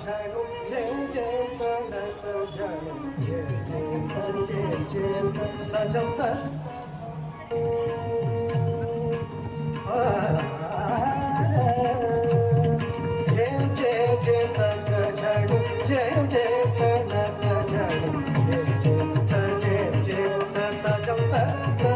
झणु जय जय तड़त झणु जय जय तजम त जय जय जय तक झणु जय जय तड़त झणु जय जय तजम तजम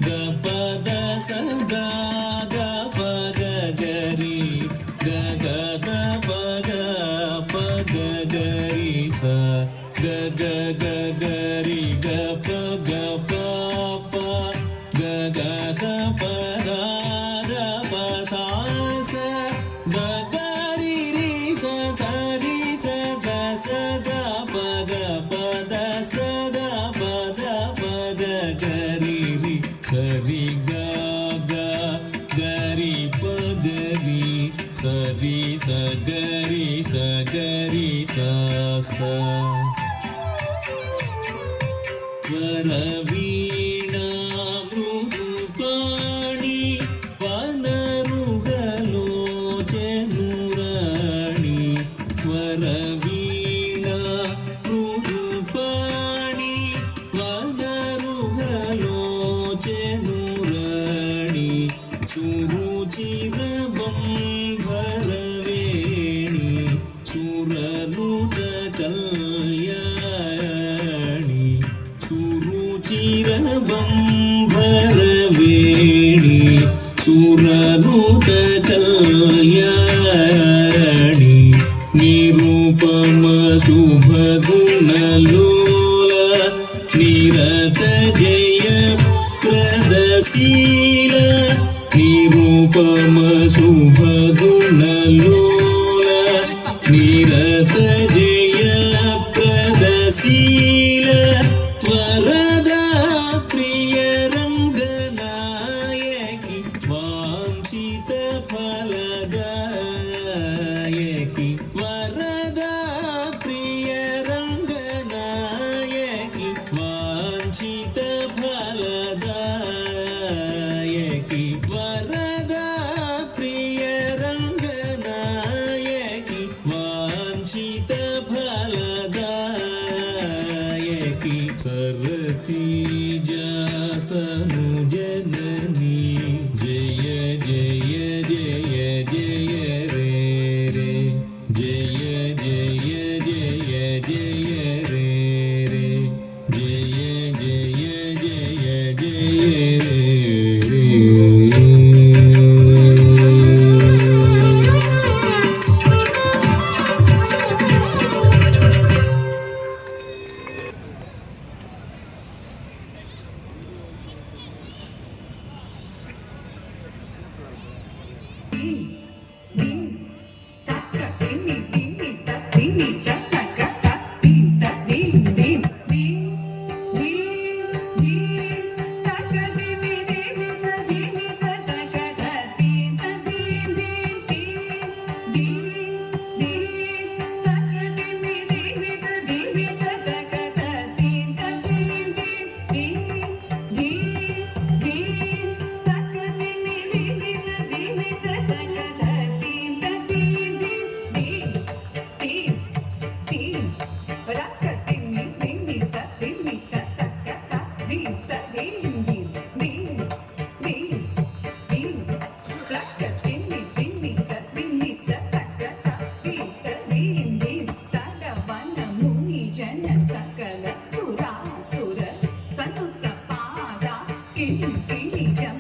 ದ ಪ ದ ಸ ಗ ಗ ಗ ಗ ಗ ರಿ ಗ ಪ ಗ ಪ ಪ ಗ ಗ ಗ ಪ ದ ಗ ಪ ಸಾ ಸ ಗ ಗ ರಿ ರಿ ಸ ಸ ರಿ ಸ ಗ ಸ ಗ ಪ ಗ ಪ ದ ಸ ದ ಪ ದ ಪ ಗ ಗ ರಿ ರಿ ಸ ರಿ ಗ ಗ ಗ ರಿ ಪ ಗ ರಿ ಸ ರಿ ಸ ಗ ರಿ ಸ ಗ ರಿ ಸ ಸ ವರವೀಣಾ ಮೃದುಪಾಣಿ ವನರುಗಲೋಚನುರಾಣಿ ವರವೀಣಾ ಮೃದುಪಾಣಿ ವನರುಗಲೋಚನುರಾಣಿ ಸುರುಚಿರಬಂಭರವೇಣಿ ಸುರನುತ ಕಲ್ಯಾಣಿ ಸುರುಚಿರಬಂಭರವೇಣಿ ಸುರನುತ ಕಲ್ಯಾಣಿ ನಿರುಪಮ ಶುಭಗುಣಲೋಲ ನಿರತ ಜಯ ಪ್ರದಶೀಲ ನಿರುಪಮ ಶುಭಗುಣಲೋಲ ನಿರತ ಜಯ ಪ್ರದಶೀಲ ವರದ ಪ್ರಿಯ ರಂಗನಾಯಕಿ ವಾಂಛಿತ ಫಲದಾಯಕಿ ವರದ ಪ್ರಿಯ ರಂಗನಾಯಕಿ ವಾಂಛಿತ ಫಲದಾಯಕಿ ವರದ ಪ್ರಿಯ ರಂಗನಾಯಕಿ ವಾಂಛಿತ ಫಲದಾಯಕಿ सरसीजासनु जननी जय जय जय जय रे रे जय जय जय जय रे रे जय जय जय जय रे रे सकल सुरा सुर सनुत पादा किं किं जम